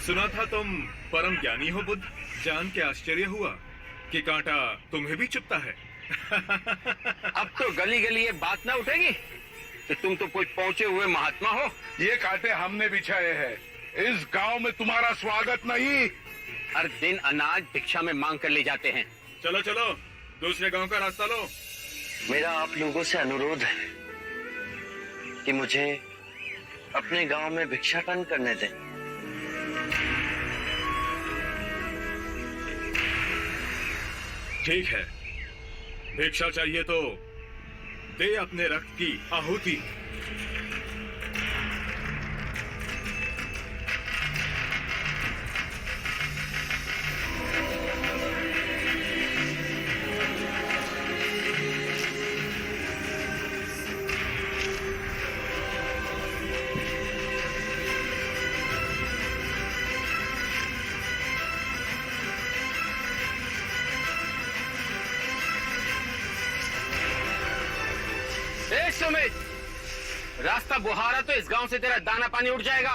सुना था तुम परम ज्ञानी हो बुद्ध। जान के आश्चर्य हुआ कि कांटा तुम्हें भी चुभता है। अब तो गली गली ये बात ना उठेगी कि तुम तो कोई पहुंचे हुए महात्मा हो। ये कांटे हमने बिछाए हैं। इस गांव में तुम्हारा स्वागत नहीं। हर दिन अनाज भिक्षा में मांग कर ले जाते हैं। चलो चलो दूसरे गांव का रास्ता लो। मेरा आप लोगों से अनुरोध है कि मुझे अपने गांव में भिक्षाटन करने दें। ठीक है, भिक्षा चाहिए तो दे अपने रक्त की आहुति। सुमित, रास्ता बुहारा तो इस गांव से तेरा दाना पानी उठ जाएगा।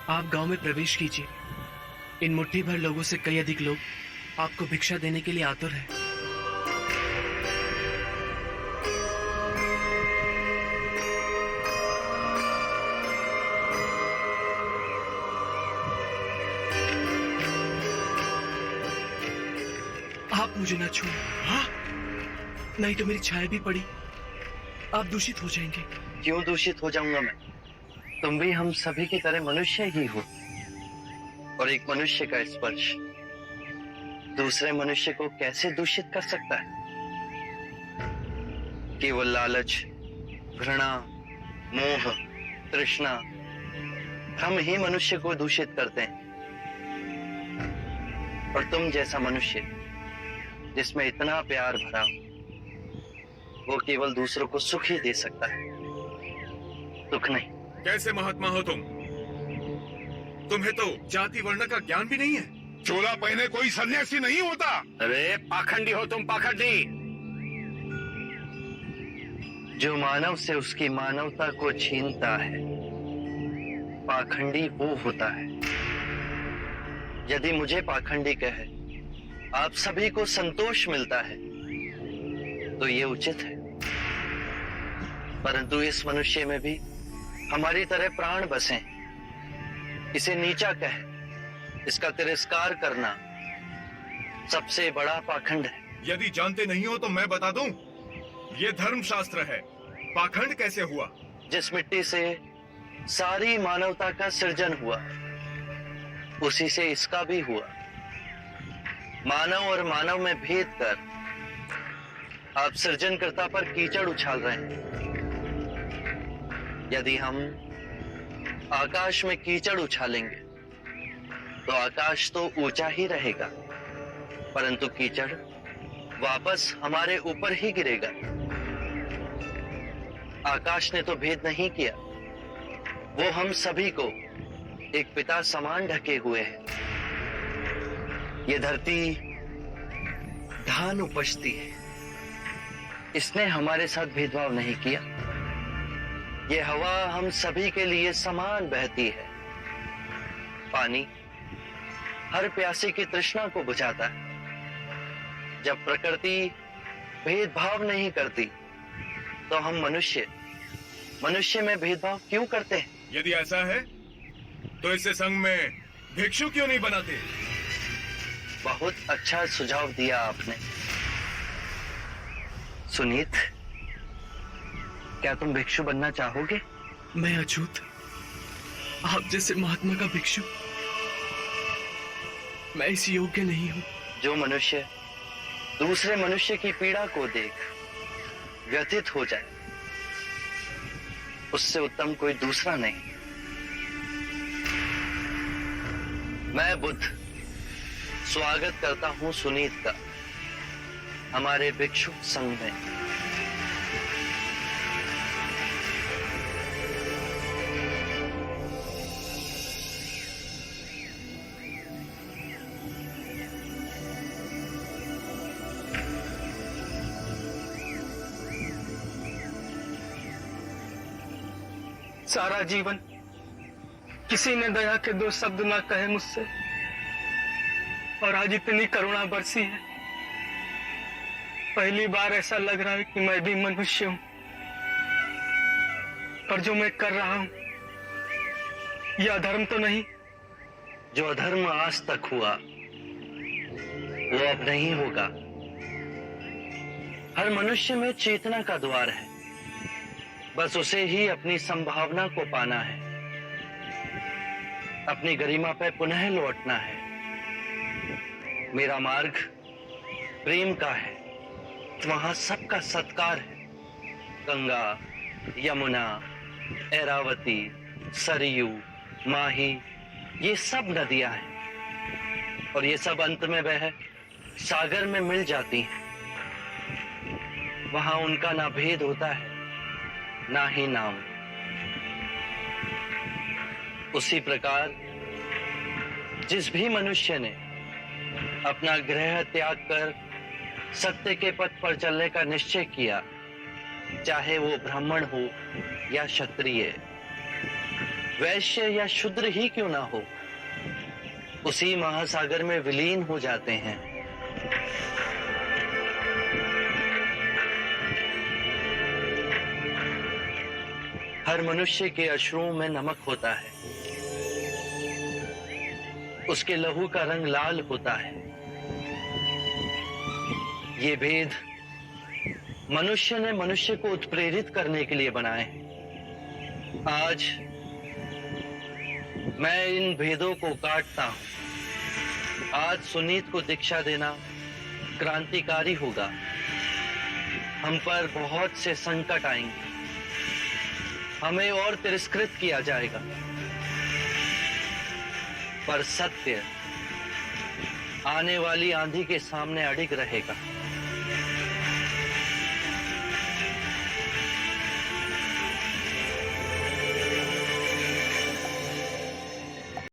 आप गांव में प्रवेश कीजिए। इन मुट्ठी भर लोगों से कई अधिक लोग आपको भिक्षा देने के लिए आतुर हैं। आप मुझे ना छूए। हाँ? नहीं तो मेरी छाया भी पड़ी आप दूषित हो जाएंगे। क्यों दूषित हो जाऊंगा मैं? तुम भी हम सभी की तरह मनुष्य ही हो, और एक मनुष्य का स्पर्श दूसरे मनुष्य को कैसे दूषित कर सकता है? केवल लालच, घृणा, मोह, तृष्णा, हम ही मनुष्य को दूषित करते हैं। और तुम जैसा मनुष्य जिसमें इतना प्यार भरा हो, वो केवल दूसरों को सुख ही दे सकता है, दुख नहीं। कैसे महात्मा हो तुम? तुम्हें तो जाति वर्ण का ज्ञान भी नहीं है। चोला पहने कोई सन्यासी नहीं होता। अरे पाखंडी हो तुम, पाखंडी। जो मानव से उसकी मानवता को छीनता है, पाखंडी वो होता है। यदि मुझे पाखंडी कहे आप सभी को संतोष मिलता है तो ये उचित है, परंतु इस मनुष्य में भी हमारी तरह प्राण बसे। इसे नीचा कहे, इसका तिरस्कार करना सबसे बड़ा पाखंड है। यदि जानते नहीं हो तो मैं बता दूं, ये धर्मशास्त्र है। पाखंड कैसे हुआ? जिस मिट्टी से सारी मानवता का सृजन हुआ, उसी से इसका भी हुआ। मानव और मानव में भेद कर आप सृजनकर्ता पर कीचड़ उछाल रहे हैं। यदि हम आकाश में कीचड़ उछालेंगे तो आकाश तो ऊंचा ही रहेगा, परंतु कीचड़ वापस हमारे ऊपर ही गिरेगा। आकाश ने तो भेद नहीं किया, वो हम सभी को एक पिता समान ढके हुए है। ये धरती धान उपजती है, इसने हमारे साथ भेदभाव नहीं किया। ये हवा हम सभी के लिए समान बहती है। पानी हर प्यासे की तृष्णा को बुझाता है। जब प्रकृति भेदभाव नहीं करती तो हम मनुष्य में भेदभाव क्यों करते हैं? यदि ऐसा है तो इससे संघ में भिक्षु क्यों नहीं बनाते? बहुत अच्छा सुझाव दिया आपने। सुनीत, क्या तुम भिक्षु बनना चाहोगे? मैं अछूत, आप जैसे महात्मा का भिक्षु मैं इस योग्य नहीं हूं। जो मनुष्य दूसरे मनुष्य की पीड़ा को देख व्यथित हो जाए, उससे उत्तम कोई दूसरा नहीं। मैं बुद्ध स्वागत करता हूं सुनीत का हमारे भिक्षु संघ में। सारा जीवन किसी ने दया के दो शब्द ना कहे मुझसे, और आज इतनी करुणा बरसी है। पहली बार ऐसा लग रहा है कि मैं भी मनुष्य हूं, पर जो मैं कर रहा हूं यह अधर्म तो नहीं? जो अधर्म आज तक हुआ वो अब नहीं होगा। हर मनुष्य में चेतना का द्वार है, बस उसे ही अपनी संभावना को पाना है, अपनी गरिमा पे पुनः लौटना है। मेरा मार्ग प्रेम का है, वहां सबका सत्कार है। गंगा, यमुना, ऐरावती, सरयू, माही, ये सब नदियां हैं, और ये सब अंत में वह सागर में मिल जाती हैं। वहां उनका ना भेद होता है, ना ही नाम। उसी प्रकार जिस भी मनुष्य ने अपना ग्रह त्याग कर सत्य के पथ पर चलने का निश्चय किया, चाहे वो ब्राह्मण हो या क्षत्रिय, वैश्य या शूद्र ही क्यों ना हो, उसी महासागर में विलीन हो जाते हैं। हर मनुष्य के अश्रुओं में नमक होता है, उसके लहू का रंग लाल होता है। ये भेद मनुष्य ने मनुष्य को उत्प्रेरित करने के लिए बनाए हैं। आज मैं इन भेदों को काटता हूं। आज सुनीत को दीक्षा देना क्रांतिकारी होगा। हम पर बहुत से संकट आएंगे, हमें और तिरस्कृत किया जाएगा, पर सत्य आने वाली आंधी के सामने अडिग रहेगा।